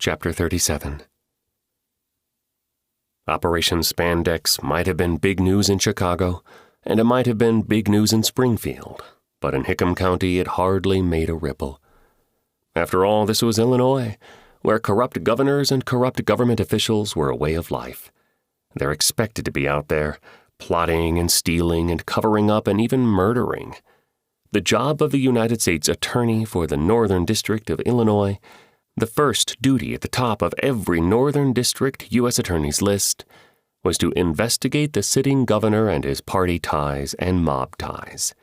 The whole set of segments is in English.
Chapter 37. Operation Spandex might have been big news in Chicago, and it might have been big news in Springfield, but in Hickam County it hardly made a ripple. After all, this was Illinois, where corrupt governors and corrupt government officials were a way of life. They're expected to be out there, plotting and stealing and covering up and even murdering. The job of the United States Attorney for the Northern District of Illinois, the first duty at the top of every Northern District U.S. Attorney's list, was to investigate the sitting governor and his party ties and mob ties.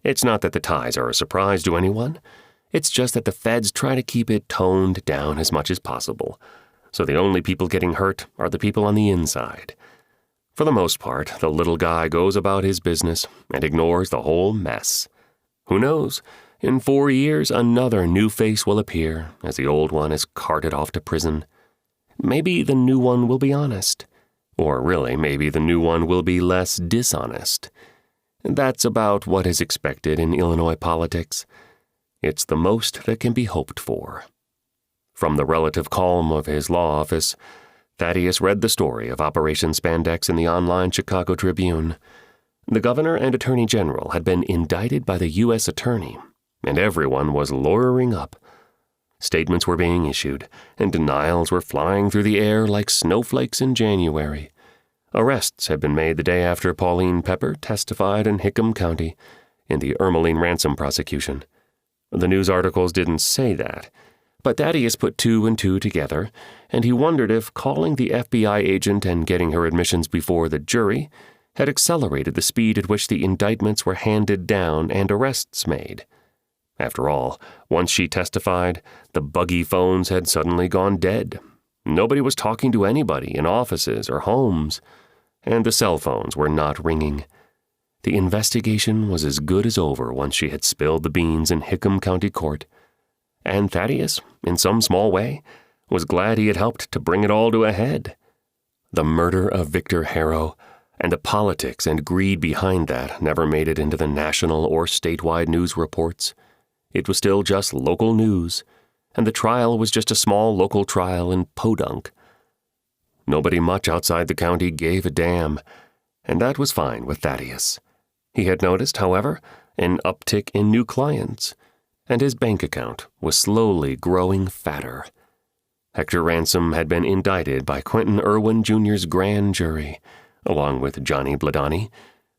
It's not that the ties are a surprise to anyone. It's just that the feds try to keep it toned down as much as possible, so the only people getting hurt are the people on the inside. For the most part, the little guy goes about his business and ignores the whole mess. Who knows? In 4 years, another new face will appear as the old one is carted off to prison. Maybe the new one will be honest. Or really, maybe the new one will be less dishonest. That's about what is expected in Illinois politics. It's the most that can be hoped for. From the relative calm of his law office, Thaddeus read the story of Operation Spandex in the online Chicago Tribune. The governor and attorney general had been indicted by the U.S. attorney, and everyone was lawyering up. Statements were being issued, and denials were flying through the air like snowflakes in January. Arrests had been made the day after Pauline Pepper testified in Hickam County in the Ermeline ransom prosecution. The news articles didn't say that, but Thaddeus put 2 and 2 together, and he wondered if calling the FBI agent and getting her admissions before the jury had accelerated the speed at which the indictments were handed down and arrests made. After all, once she testified, the buggy phones had suddenly gone dead. Nobody was talking to anybody in offices or homes, and the cell phones were not ringing. The investigation was as good as over once she had spilled the beans in Hickam County Court, and Thaddeus, in some small way, was glad he had helped to bring it all to a head. The murder of Victor Harrow and the politics and greed behind that never made it into the national or statewide news reports. It was still just local news, and the trial was just a small local trial in Podunk. Nobody much outside the county gave a damn, and that was fine with Thaddeus. He had noticed, however, an uptick in new clients, and his bank account was slowly growing fatter. Hector Ransom had been indicted by Quentin Irwin Jr.'s grand jury, along with Johnny Bladani,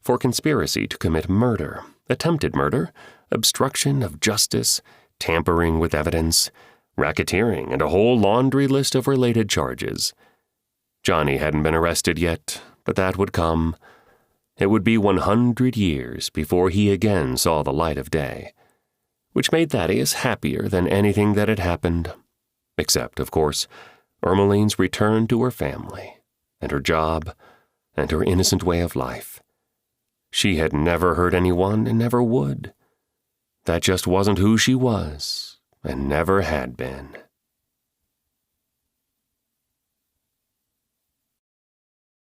for conspiracy to commit murder, attempted murder, obstruction of justice, tampering with evidence, racketeering, and a whole laundry list of related charges. Johnny hadn't been arrested yet, but that would come. It would be 100 years before he again saw the light of day, which made Thaddeus happier than anything that had happened, except, of course, Ermeline's return to her family, and her job, and her innocent way of life. She had never hurt anyone and never would. That just wasn't who she was, and never had been.